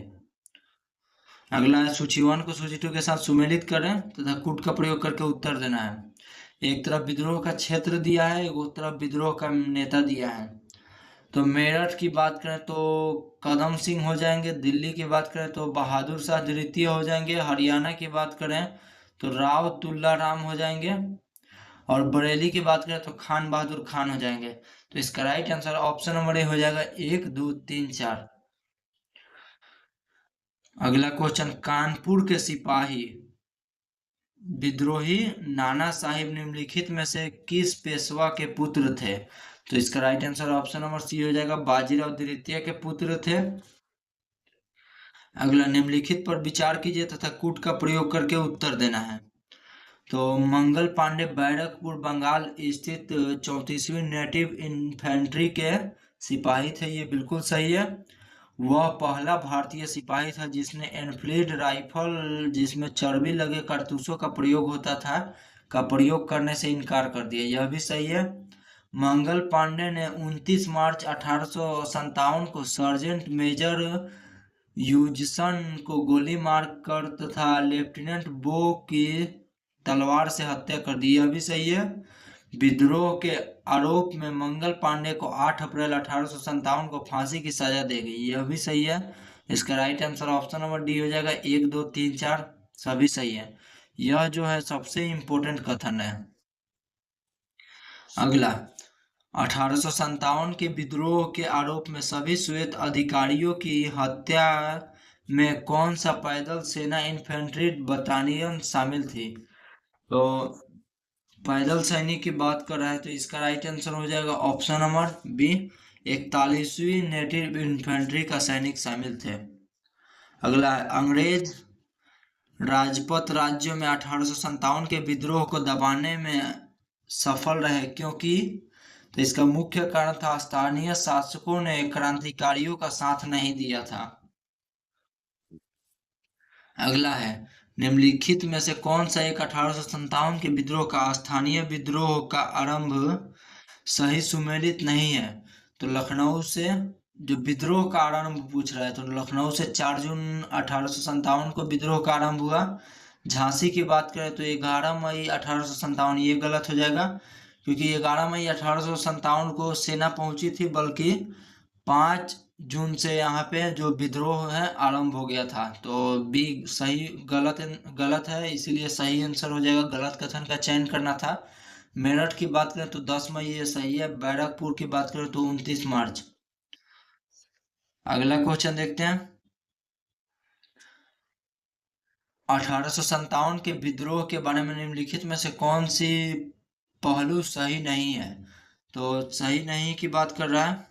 अगला है, सूची 1 को सूची 2 के साथ सुमेलित करें तथा कूट का प्रयोग करके उत्तर देना है। एक तरफ विद्रोह का क्षेत्र दिया है, एक तरफ विद्रोह का नेता दिया है। तो मेरठ की बात करें तो कदम सिंह हो जाएंगे, दिल्ली की बात करें तो बहादुर शाह द्वितीय हो जाएंगे, हरियाणा की बात करें तो राव तुल्ला राम हो जाएंगे, और बरेली की बात करें तो खान बहादुर खान हो जाएंगे। तो इसका right answer option number A हो जाएगा, 1 2 3 4। अगला क्वेश्चन, कानपुर के सिपाही विद्रोही नाना साहिब निम्नलिखित में से किस पेशवा के पुत्र थे? तो इसका right answer option number C हो जाएगा, बाजीराव द्वितीय के पुत्र थे। अगला, निम्नलिखित पर विचार कीजिए तथा कूट का प्रयोग करके उत्तर देना है। तो मंगल पांडे बैरकपुर बंगाल स्थित 34वीं नेटिव इन्फेंट्री के सिपाही थे, ये बिल्कुल सही है। वह पहला भारतीय सिपाही था जिसने एनफील्ड राइफल, जिसमें चर्बी लगे कारतूसों का प्रयोग होता था, का प्रयोग करने से इनकार कर दिया, यह भी सही है। मंगल पांडे ने 29 मार्च 1857 को सर्जेंट मेजर यूजसन को गोली मारकर तथा लेफ्टिनेंट बो की तलवार से हत्या कर दी, यह भी सही है। विद्रोह के आरोप में मंगल पांडे को 8 अप्रैल 1857 को फांसी की सजा दी गई, यह भी सही है। इसका right answer option number D हो जाएगा, 1 2 3 4 सभी सही है। यह जो है सबसे इम्पोर्टेंट कथन है। अगला, 1857 के विद्रोह के आरोप में सभी श्वेत अधिकारियों की हत्या में कौन सा पैदल सेना इन्फेंट्री बटालियन शामिल थी? तो पैदल सैनिक की बात कर रहा है, तो इसका राइट आंसर हो जाएगा ऑप्शन नंबर बी, 41वीं नेटिव इन्फेंट्री का सैनिक शामिल थे। अगला है, अंग्रेज राजपथ राज्यों में 1857 के विद्रोह को दबाने में सफल रहे क्योंकि? तो इसका मुख्य कारण था स्थानीय शासकों ने क्रांतिकारियों का साथ नहीं दिया था। अगला है, निम्नलिखित में से कौन सा एक 1857 के विद्रोह का स्थानीय विद्रोह का आरंभ सही सुमेलित नहीं है? तो लखनऊ से जो विद्रोह का आरंभ पूछ रहा है, तो लखनऊ से 4 जून 1857 को विद्रोह का आरंभ हुआ। झांसी की बात करें तो 11 मई 1857, ये गलत हो जाएगा क्योंकि 11 मई 1857 को सेना पहुंची थी, बल्कि 5 जून से यहाँ पे जो विद्रोह है आरंभ हो गया था। तो बी सही, गलत है, इसीलिए सही आंसर हो जाएगा। गलत कथन का चयन करना था। मेरठ की बात करें तो 10 मई, ये सही है। बैरकपुर की बात करें तो 29 मार्च। अगला क्वेश्चन देखते हैं, 1857 के विद्रोह के बारे में निम्नलिखित में से कौन सी पहलू सही नहीं है? तो सही नहीं की बात कर रहा है,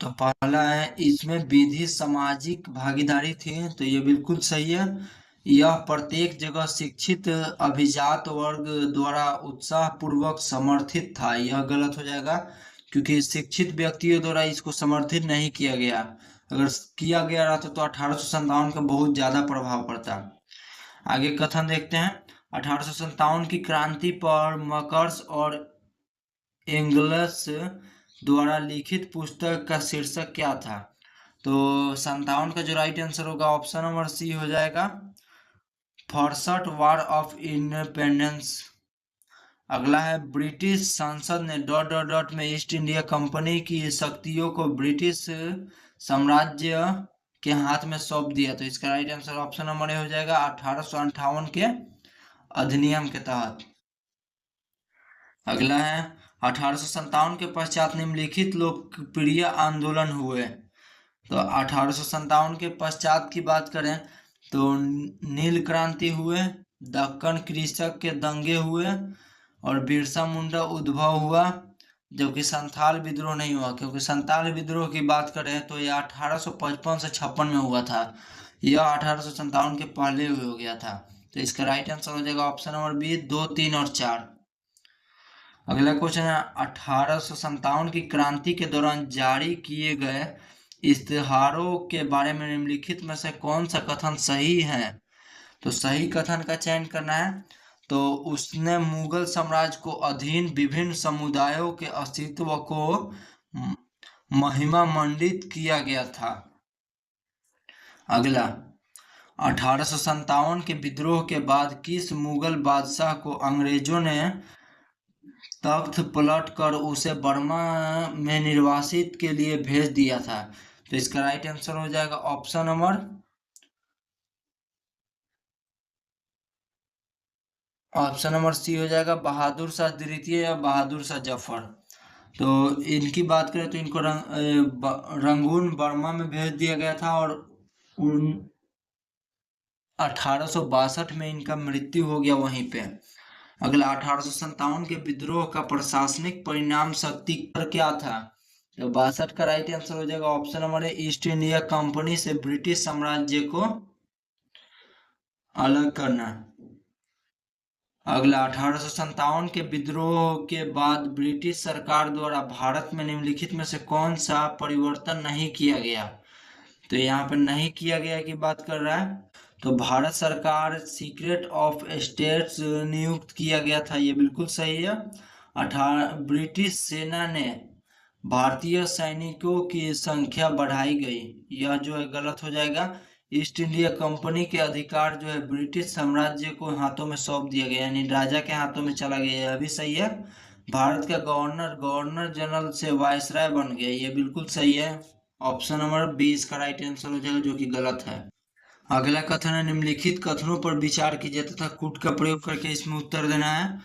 तो पहला है, इसमें विधि सामाजिक भागीदारी थी, तो ये बिल्कुल सही है। यह प्रत्येक जगह शिक्षित अभिजात वर्ग द्वारा उत्साह पूर्वक समर्थित था, यह गलत हो जाएगा क्योंकि शिक्षित व्यक्तियों द्वारा इसको समर्थित नहीं किया गया। अगर किया गया रहता तो 1857 का बहुत ज्यादा प्रभाव पड़ता। आगे कथन देखते हैं, 1857 की क्रांति पर मकर्स और एंगल्स द्वारा लिखित पुस्तक का शीर्षक क्या था? तो 57 का जो राइट आंसर होगा ऑप्शन नंबर सी हो जाएगा, फर्स्ट वार ऑफ इंडिपेंडेंस। अगला है, ब्रिटिश संसद ने डॉट डॉट डॉट में ईस्ट इंडिया कंपनी की शक्तियों को ब्रिटिश साम्राज्य के हाथ में सौंप दिया, तो इसका right answer option number A हो जाएगा, 1858 के अधिनियम के तहत। अगला है, 1857 के पश्चात निम्नलिखित लोकप्रिय आंदोलन हुए। तो 1857 के पश्चात की बात करें तो नील क्रांति हुए, दक्कन कृषक के दंगे हुए और बिरसा मुंडा उद्भव हुआ, जबकि संथाल विद्रोह नहीं हुआ। क्योंकि संथाल विद्रोह की बात करें तो ये 1855 से 56 में हुआ था, यह 1857 के पहले हो गया था। तो इसका राइट आंसर हो जाएगा ऑप्शन नंबर बी, 2, 3 और 4। अगला क्वेश्चन है, 1857 की क्रांति के दौरान जारी किए गए इश्तिहारों के बारे में निम्नलिखित में से कौन सा कथन सही है? तो सही कथन का चयन करना है। तो उसने मुगल साम्राज्य को अधीन विभिन्न समुदायों के अस्तित्व को म- महिमा मंडित किया गया था। अगला, 1857 के विद्रोह के बाद किस मुगल बादशाह को अंग्रेजों ने तख्त पलट कर उसे बर्मा में निर्वासित के लिए भेज दिया था? तो इसका राइट आंसर हो जाएगा ऑप्शन नंबर सी हो जाएगा, बहादुर शाह द्वितीय या बहादुर शाह जफर। तो इनकी बात करें तो इनको रंगून बर्मा में भेज दिया गया था और 1862 में इनका मृत्यु हो गया वहीं पे। अगला, 1857 के विद्रोह का प्रशासनिक परिणाम शक्ति कर क्या था? तो 62 का राइट आंसर हो जाएगा option number A, east India company से ब्रिटिश साम्राज्य को अलग करना। अगला, 1857 के विद्रोह के बाद ब्रिटिश सरकार द्वारा भारत में निम्नलिखित में से कौन सा परिवर्तन नहीं किया गया? तो यहाँ पर नहीं किया गया की बात कर रहा है। तो भारत सरकार सीक्रेट ऑफ स्टेट्स नियुक्त किया गया था, ये बिल्कुल सही है। ब्रिटिश सेना ने भारतीय सैनिकों की संख्या बढ़ाई गई, यह जो है गलत हो जाएगा। ईस्ट इंडिया कंपनी के अधिकार जो है ब्रिटिश साम्राज्य को हाथों में सौंप दिया गया, यानी राजा के हाथों में चला गया, यह भी सही है। भारत का गवर्नर जनरल से वायसराय बन गया, ये बिल्कुल सही है। ऑप्शन नंबर 20 का राइट आंसर हो जाएगा, जो कि गलत है। अगला कथन है, निम्नलिखित कथनों पर विचार कीजिए तथा कूट का प्रयोग करके इसमें उत्तर देना है।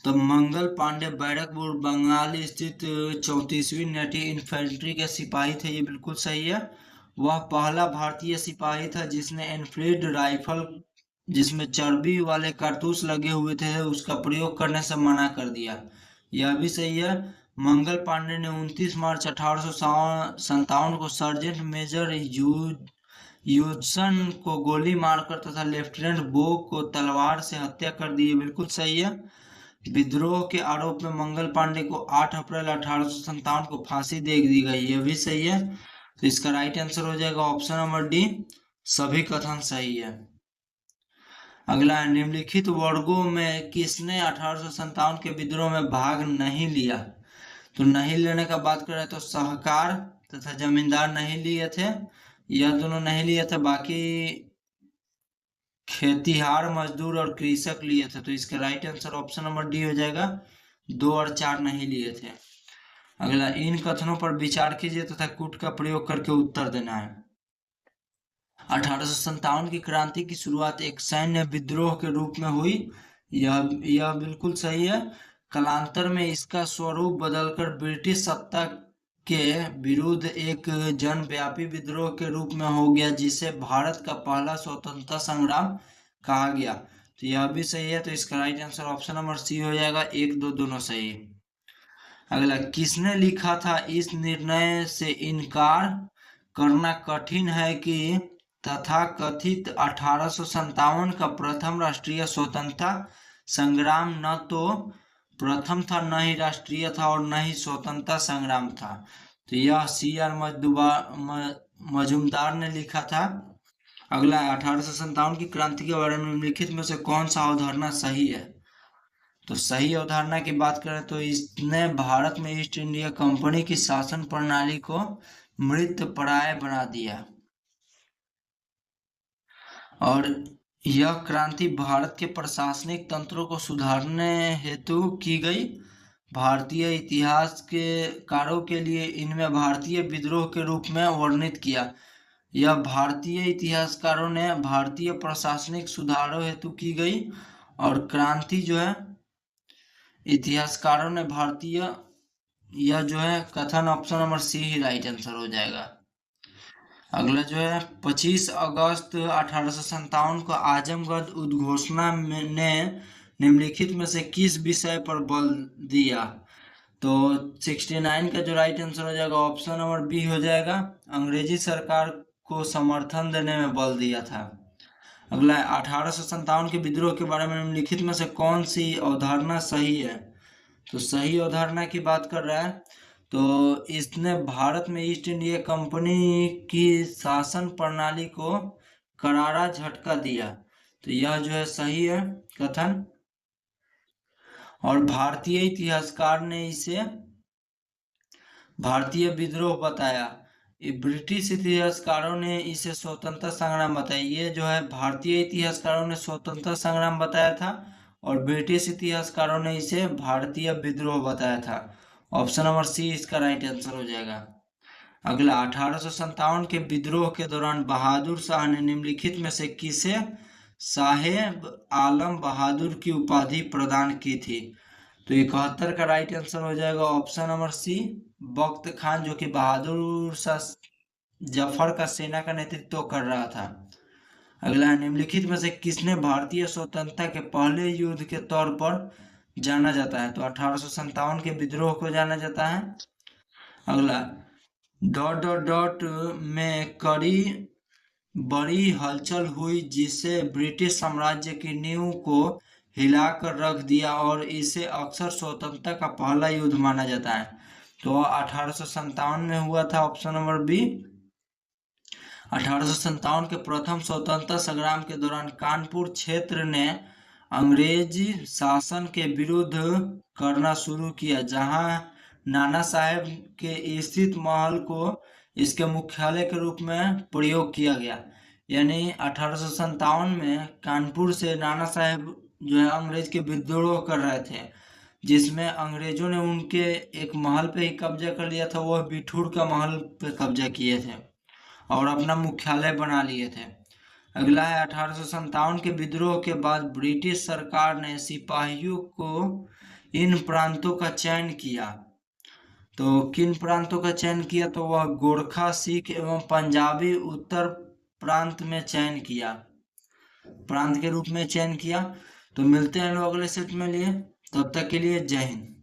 तो मंगल पांडे बैरकपुर बंगाल स्थित 34वीं नेटी इन्फेंट्री के सिपाही थे, ये बिल्कुल सही है। वह पहला भारतीय सिपाही था जिसने एनफील्ड राइफल जिसमें चर्बी वाले कारतूस लगे हुए थे उसका प्रयोग करने से मना कर दिया, यह भी सही है। मंगल पांडे ने 29 मार्च 1857 को सर्जेंट मेजर ह्यूडसन को गोली मारकर तथा लेफ्टिनेंट बो को तलवार से हत्या कर दी, बिल्कुल सही है। विद्रोह के आरोप में मंगल पांडे को 8 अप्रैल 1857 को फांसी दे दी गई, यह भी सही है। तो इसका राइट आंसर हो जाएगा ऑप्शन नंबर डी, सभी कथन सही है। अगला, निम्नलिखित वर्गों में किसने 1857 के विद्रोह में भाग नहीं लिया? तो नहीं लेने का बात करें तो सहकार तथा जमींदार नहीं लिए थे, यह दोनों नहीं लिए थे। बाकी खेतिहार मजदूर और कृषक लिए थे। तो इसका right answer option number D हो जाएगा, 2 और 4 नहीं लिए थे। अगला, इन कथनों पर विचार कीजिए तथा कूट का प्रयोग करके उत्तर देना है। 1857 की क्रांति की शुरुआत एक सैन्य विद्रोह के रूप में हुई, यह बिल्कुल सही है। कालांतर में इसका स्वरूप बदलकर ब्रिटिश सत्ता के विरुद्ध एक जनव्यापी विद्रोह के रूप में हो गया, जिसे भारत का पहला स्वतंत्रता संग्राम कहा गया। तो यह भी सही है। तो इसका right answer option number C हो जाएगा, 1, 2 दोनों सही। अगला, किसने लिखा था इस निर्णय से इनकार करना कठिन है कि तथाकथित 1857 का प्रथम राष्ट्रीय स्वतंत्रता संग्राम न तो प्रथम था, न ही राष्ट्रीय था और न ही स्वतंत्रता संग्राम था? तो यह C.R. मजूमदार ने लिखा था। अगला, 1857 की क्रांति के बारे में निम्नलिखित में से कौन सा अवधारणा सही है? तो सही अवधारणा की बात करें तो इसने भारत में ईस्ट इंडिया कंपनी की शासन प्रणाली को मृतप्राय बना दिया और यह क्रांति भारत के प्रशासनिक तंत्रों को सुधारने हेतु की गई। भारतीय इतिहास के कारों के लिए इनमें भारतीय विद्रोह के रूप में वर्णित किया। यह भारतीय इतिहासकारों ने भारतीय प्रशासनिक सुधारों हेतु की गई और क्रांति जो है इतिहासकारों ने भारतीय, यह जो है कथन ऑप्शन नंबर सी ही राइट आंसर हो जाएगा। अगला जो है, 25 अगस्त 1857 को आजमगढ़ उद्घोषणा ने निम्नलिखित में से किस विषय पर बल दिया? तो 69 का जो राइट आंसर हो जाएगा ऑप्शन नंबर बी हो जाएगा, अंग्रेजी सरकार को समर्थन देने में बल दिया था। अगला है 1857 के विद्रोह के बारे में निम्नलिखित में से कौन सी अवधारणा सही है? तो सही अवधारणा की बात कर रहा है तो इसने भारत में ईस्ट इंडिया कंपनी की शासन प्रणाली को करारा झटका दिया। तो यह जो है सही है कथन। और भारतीय इतिहासकार ने इसे भारतीय विद्रोह बताया। ये ब्रिटिश इतिहासकारों ने इसे स्वतंत्रता संग्राम बताया। ये जो है भारतीय इतिहासकारों ने स्वतंत्रता संग्राम बताया था और ब्रिटिश इतिहासकारों ने इसे भारतीय विद्रोह बताया था। ऑप्शन नंबर सी इसका राइट आंसर हो जाएगा। अगला 1857 के विद्रोह के दौरान बहादुर शाह ने निम्नलिखित में से किसे साहेब आलम बहादुर की उपाधि प्रदान की थी? तो 71 का राइट आंसर हो जाएगा ऑप्शन नंबर सी बख्त खान, जो कि बहादुर शाह जफर का सेना का नेतृत्व कर रहा था। अगला निम्नलिखित में से किसने भारतीय स्वतंत्रता के पहले युद्ध के तौर पर जाना जाता है? तो 1857 के विद्रोह को जाना जाता है। अगला डॉट डॉट डॉट में कड़ी बड़ी हलचल हुई जिसे ब्रिटिश साम्राज्य की नींव को हिलाकर रख दिया और इसे अक्सर स्वतंत्रता का पहला युद्ध माना जाता है। तो 1857 में हुआ था ऑप्शन नंबर बी। 1857 के प्रथम स्वतंत्रता संग्राम के दौरान कानपुर क्षेत्र ने अंग्रेजी शासन के विरुद्ध करना शुरू किया, जहां नाना साहेब के स्थित महल को इसके मुख्यालय के रूप में प्रयोग किया गया। यानी 1857 में कानपुर से नाना साहेब जो है अंग्रेज के विद्रोह कर रहे थे, जिसमें अंग्रेजों ने उनके एक महल पे ही कब्जा कर लिया था। वह बिठूर का महल पे कब्जा किए थे और अपना मुख्यालय बना लिए थे। अगला है 1857 के विद्रोह के बाद ब्रिटिश सरकार ने सिपाहियों को इन प्रांतों का चयन किया। तो किन प्रांतों का चयन किया? तो वह गोरखा, सिख एवं पंजाबी उत्तर प्रांत में चयन किया, प्रांत के रूप में चयन किया। तो मिलते हैं लोग अगले सेट में लिए, तब तक के लिए जय हिंद।